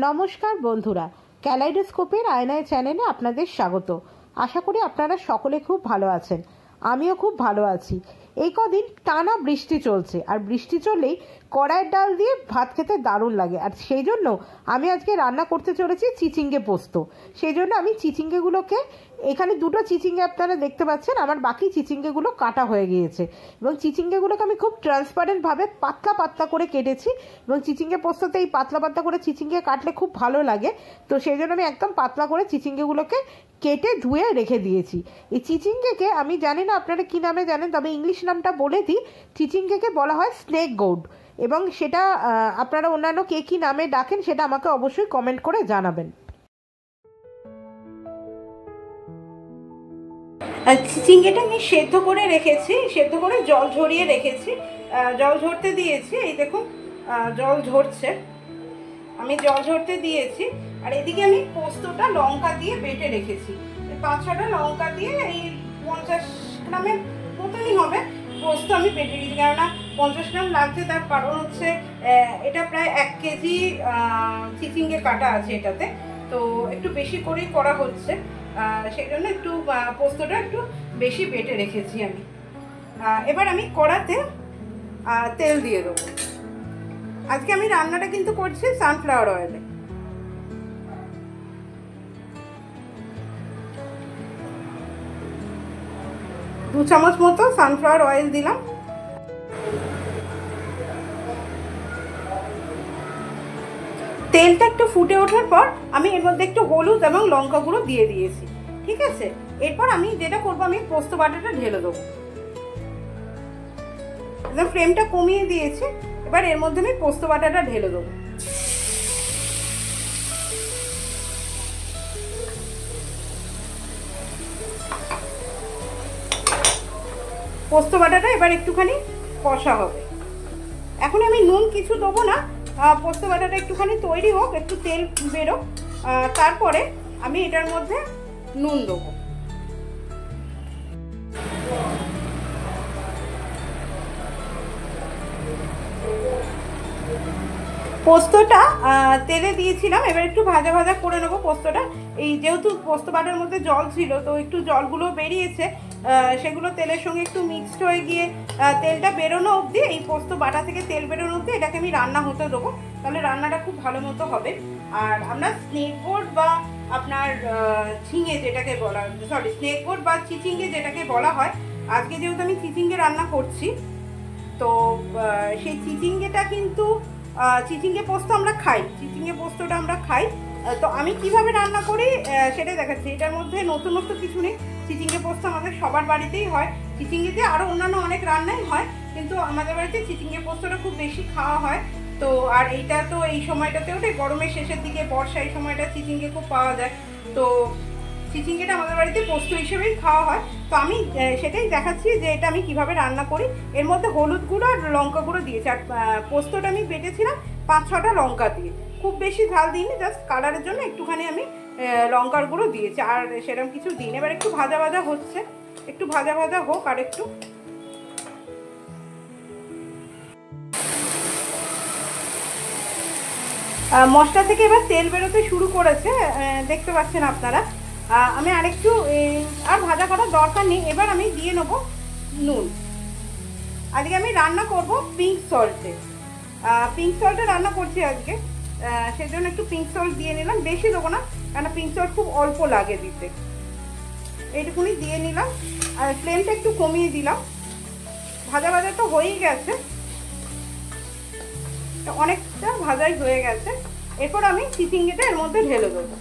নমস্কার বন্ধুরা, ক্যালাইডোস্কোপের আয়নায় চ্যানেলে আপনাদের স্বাগত। আশা করি আপনারা সকলে খুব ভালো আছেন। আমিও খুব ভালো আছি। এই কদিন টানা বৃষ্টি চলছে, আর বৃষ্টি চললেই কড়াইয়ের ডাল দিয়ে ভাত খেতে দারুণ লাগে। আর সেই জন্য আমি আজকে রান্না করতে চলেছি চিচিঙ্গে পোস্ত। সেই জন্য আমি চিচিঙ্গেগুলোকে, এখানে দুটো চিচিঙ্গে আপনারা দেখতে পাচ্ছেন, আমার বাকি চিচিঙ্গেগুলো কাটা হয়ে গিয়েছে এবং চিচিঙ্গেগুলোকে আমি খুব ট্রান্সপারেন্টভাবে পাতলা পাতলা করে কেটেছি। এবং চিচিঙ্গে পোস্ততে এই পাতলা পাতলা করে চিচিঙ্গে কাটলে খুব ভালো লাগে, তো সেই জন্য আমি একদম পাতলা করে চিচিঙ্গেগুলোকে কেটে ধুয়ে রেখে দিয়েছি। এই চিচিঙ্গেকে আমি জানি না আপনারা কী নামে জানেন, তবে ইংলিশ নামটা বলে দিই। চিচিঙ্গেকে বলা হয় স্নেক গোড, এবং সেটা আপনারা অন্যান্য কে কী নামে ডাকেন সেটা আমাকে অবশ্যই কমেন্ট করে জানাবেন। চিচিঙ্গেটা আমি সেদ্ধ করে রেখেছি, সেদ্ধ করে জল ঝরিয়ে রেখেছি, জল ঝরতে দিয়েছি। এই দেখুন জল ঝরছে, আমি জল ঝরতে দিয়েছি। আর এদিকে আমি পোস্তটা লঙ্কা দিয়ে বেটে রেখেছি। 5-6টা লঙ্কা দিয়ে এই 50 গ্রামের মতনই হবে পোস্ত আমি বেটে রেখেছি। কেননা 50 গ্রাম লাগছে, তার কারণ হচ্ছে এটা প্রায় 1 কেজি চিচিঙ্গে কাটা আছে এটাতে, তো একটু বেশি করেই করা হচ্ছে। সেই জন্য একটু পোস্তটা একটু বেশি বেটে রেখেছি আমি। এবার আমি কড়াতে তেল দিয়ে দেবো। আজকে আমি রান্নাটা কিন্তু করছি সানফ্লাওয়ার অয়েলে। দু চামচ মতো সানফ্লাওয়ার অয়েল দিলাম। তেলটা একটু ফুটে ওঠার পর আমি এর মধ্যে একটু হলুদ এবং লঙ্কা গুঁড়ো দিয়ে দিয়েছি। ঠিক আছে, এরপর আমি যেটা করবো, আমি পোস্ত বাটাটা ঢেলে দেবো। ফ্লেমটা কমিয়ে দিয়েছি। এবার এর মধ্যে আমি পোস্ত বাটাটা ঢেলে দেবো। পোস্ত বাটাটা এবার একটুখানি কষা হবে। এখন আমি নুন কিছু দেবো না, পোস্ত বাটাটা একটুখানি তৈরি হোক, একটু তেল বেরোক, তারপরে আমি এটার মধ্যে নুন দেবো। পোস্তটা তেলে দিয়েছিলাম, এবার একটু ভাজা ভাজা করে নেবো পোস্তটা। এই যেহেতু পোস্ত বাটার মধ্যে জল ছিল, তো একটু জলগুলো বেরিয়েছে, সেগুলো তেলের সঙ্গে একটু মিক্সড হয়ে গিয়ে তেলটা বেরোনো অবধি, এই পোস্ত বাটা থেকে তেল বেরোনো অবধি এটাকে আমি রান্না হতে দেবো। তাহলে রান্নাটা খুব ভালো মতো হবে। আর আমরা স্নেক গোড বা আপনার ঝিঙে যেটাকে বলা, সরি স্নেক গোড বা চিচিঙ্গে যেটাকে বলা হয়, আজকে যেহেতু আমি চিচিঙ্গে রান্না করছি, তো সেই চিচিঙ্গেটা কিন্তু চিচিঙ্গে পোস্ত আমরা খাই, চিচিঙ্গে পোস্তটা আমরা খাই। তো আমি কিভাবে রান্না করি সেটাই দেখাচ্ছি। এটার মধ্যে নতুনত্ব কিছু নেই। চিচিঙ্গে পোস্ত আমাদের সবার বাড়িতেই হয়। চিচিঙ্গেতে আরও অন্যান্য অনেক রান্নাই হয়, কিন্তু আমাদের বাড়িতে চিচিঙ্গে পোস্তটা খুব বেশি খাওয়া হয়। তো আর এইটা তো এই সময়টাতে ওঠে, গরমের শেষের দিকে, বর্ষা, এই সময়টা চিচিঙ্গে খুব পাওয়া যায়। তো চিচিঙ্গেটা আমাদের বাড়িতে পোস্ত হিসেবেই খাওয়া হয়। তো আমি সেটাই দেখাচ্ছি যে এটা আমি কিভাবে রান্না করি। এর মধ্যে হলুদ গুঁড়ো আর লঙ্কা গুঁড়ো দিয়েছি, আর পোস্তটা আমি বেটেছিলাম 5-6টা লঙ্কা দিয়ে, খুব বেশি ঝাল দিইনি, জাস্ট কালারের জন্য একটুখানি আমি লঙ্কার গুঁড়ো দিয়েছি, আর সেরকম কিছু দিইনি। এবার একটু ভাজা ভাজা হচ্ছে, একটু ভাজা ভাজা হোক। আর একটু মশলা থেকে এবার তেল বেরোতে শুরু করেছে, দেখতে পাচ্ছেন আপনারা। আমি আরেকটু আর ভাজা করার দরকার নেই। এবার আমি দিয়ে নেবো নুন। আজকে আমি রান্না করব পিঙ্ক সল্টে, পিঙ্ক সল্টে রান্না করছি আজকে, সেই জন্য একটু পিঙ্ক সল্ট দিয়ে নিলাম। বেশি দেবো না, কেন পিঙ্ক সল্ট খুব অল্প লাগে দিতে। এইটুকুনি দিয়ে নিলাম, আর ফ্লেমটা একটু কমিয়ে দিলাম। ভাজা ভাজা তো হয়েই গেছে, অনেকটা ভাজাই হয়ে গেছে। এরপর আমি চিচিঙ্গেটা এর মধ্যে ঢেলে দেবো।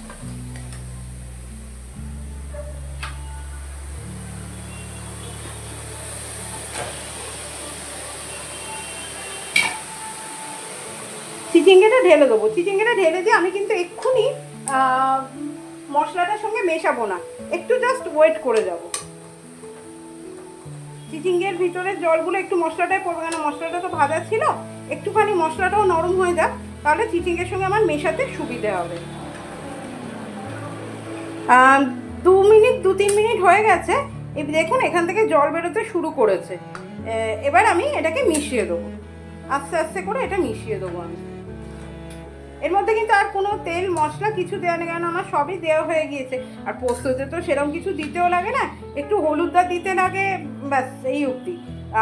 চিচিঙ্গেটা ঢেলে দেবো। চিচিঙ্গেটা ঢেলে দিয়ে আমি কিন্তু এক্ষুনি মশলাটার সঙ্গে মেশাবো না, একটু জাস্ট ওয়েট করে যাব। চিচিঙ্গের ভিতরে জলগুলো একটু মশলাটায় পড়বে, কেন মশলাটা তো ভাজা ছিল। একটুখানি মশলাটাও নরম হয়ে যাক, তাহলে চিচিঙ্গের সঙ্গে আমার মেশাতে সুবিধে হবে। 2-3 মিনিট হয়ে গেছে। দেখুন এখান থেকে জল বেরোতে শুরু করেছে। এবার আমি এটাকে মিশিয়ে দেবো, আস্তে আস্তে করে এটা মিশিয়ে দেবো আমি। এর মধ্যে কিন্তু আর কোনো তেল মশলা কিছু দেওয়া নেই, কারণ আমার সবই দেওয়া হয়ে গিয়েছে। আর পোস্ততে তো সেরকম কিছু দিতেও লাগে না, একটু হলুদটা দিতে লাগে, ব্যাস এই অবধি।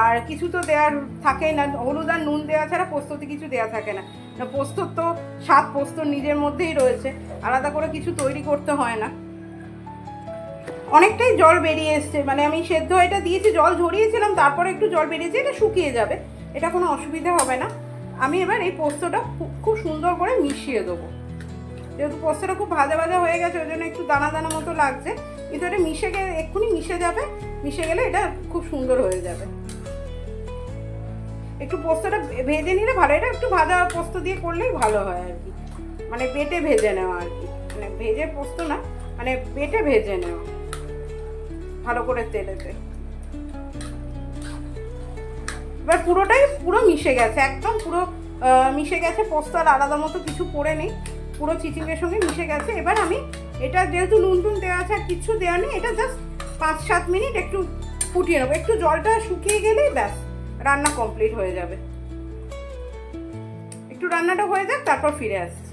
আর কিছু তো দেওয়ার থাকে না, হলুদ আর নুন দেওয়া ছাড়া পোস্ততে কিছু দেওয়া থাকে না। পোস্তর তো স্বাদ পোস্তর নিজের মধ্যেই রয়েছে, আলাদা করে কিছু তৈরি করতে হয় না। অনেকটাই জল বেরিয়ে এসছে, মানে আমি সেদ্ধ এটা দিয়েছি, জল ঝরিয়েছিলাম, তারপরে একটু জল বেরিয়েছে, এটা শুকিয়ে যাবে, এটা কোনো অসুবিধা হবে না। আমি এবার এই পোস্তটা খুব সুন্দর করে মিশিয়ে দেবো। যেহেতু পোস্তটা খুব ভাজা ভাজা হয়ে গেছে, ওই জন্য একটু দানা দানা মতো লাগছে, কিন্তু এটা মিশে গেলে এক্ষুনি মিশে যাবে, মিশে গেলে এটা খুব সুন্দর হয়ে যাবে। একটু পোস্তটা ভেজে নিলে ভালো, এটা একটু ভাজা পোস্ত দিয়ে করলেই ভালো হয় আর কি, মানে বেটে ভেজে নেওয়া আর কি, মানে ভেজে পোস্ত না, মানে বেটে ভেজে নেওয়া ভালো করে তেলেতে। এবার পুরো মিশে গেছে, একদম পুরো মিশে গেছে, পোস্ত আর আলাদা মতো কিছু পড়ে নেই, পুরো চিচিংয়ের সঙ্গে মিশে গেছে। এবার আমি এটা যেহেতু নুন টুন দেওয়া আছে আর কিছু দেওয়া নেই, এটা জাস্ট 5-7 মিনিট একটু ফুটিয়ে নেবো, একটু জলটা শুকিয়ে গেলেই ব্যাস রান্না কমপ্লিট হয়ে যাবে। একটু রান্নাটা হয়ে যাক, তারপর ফিরে আসছি।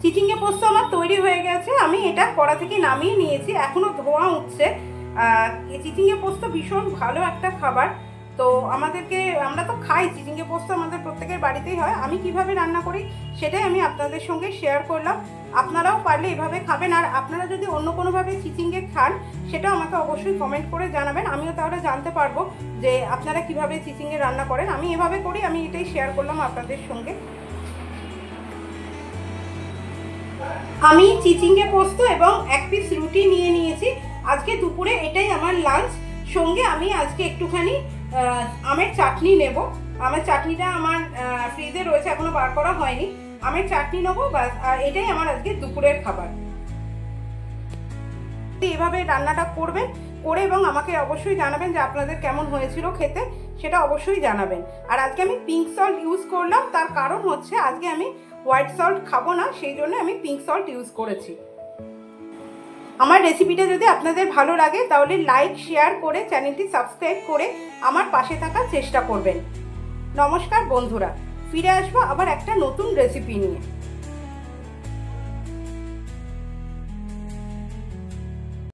চিচিঙ্গে পোস্ত আমার তৈরি হয়ে গেছে, আমি এটা কড়া থেকে নামিয়ে নিয়েছি, এখনো ধোঁয়া উঠছে। চিচিঙ্গে পোস্ত ভীষণ ভালো একটা খাবার, তো আমরা তো খাই চিচিঙ্গে পোস্ত, আমাদের প্রত্যেকের বাড়িতেই হয়। আমি কিভাবে রান্না করি সেটাই আমি আপনাদের সঙ্গে শেয়ার করলাম, আপনারাও পারলে এভাবে খাবেন। আর আপনারা যদি অন্য কোনোভাবে চিচিঙ্গে খান সেটাও আমাকে অবশ্যই কমেন্ট করে জানাবেন, আমিও তাহলে জানতে পারবো যে আপনারা কিভাবে চিচিঙ্গে রান্না করেন। আমি এভাবে করি, আমি এটাই শেয়ার করলাম আপনাদের সঙ্গে। আমি চিচিঙ্গে পোস্ত এবং 1 পিস রুটি নিয়ে নিয়েছি, আজকে দুপুরে এটাই আমার লাঞ্চ। সঙ্গে আমি আজকে একটুখানি আমের চাটনি নেব, আমের চাটনিটা আমার ফ্রিজে রয়েছে, এখনো বার করা হয়নি। আমের চাটনি নেবো ব্যাস, আর এটাই আমার আজকে দুপুরের খাবার। এভাবে রান্নাটা করবেন, করে এবং আমাকে অবশ্যই জানাবেন যে আপনাদের কেমন হয়েছিল খেতে, সেটা অবশ্যই জানাবেন। আর আজকে আমি পিঙ্ক সল্ট ইউজ করলাম, তার কারণ হচ্ছে আজকে আমি হোয়াইট সল্ট খাবো না, সেই জন্য আমি পিঙ্ক সল্ট ইউজ করেছি। আমার রেসিপিটা যদি আপনাদের ভালো লাগে তাহলে লাইক শেয়ার করে চ্যানেলটি সাবস্ক্রাইব করে আমার পাশে থাকার চেষ্টা করবেন। নমস্কার বন্ধুরা, ফিরে আসবো আবার একটা নতুন রেসিপি নিয়ে।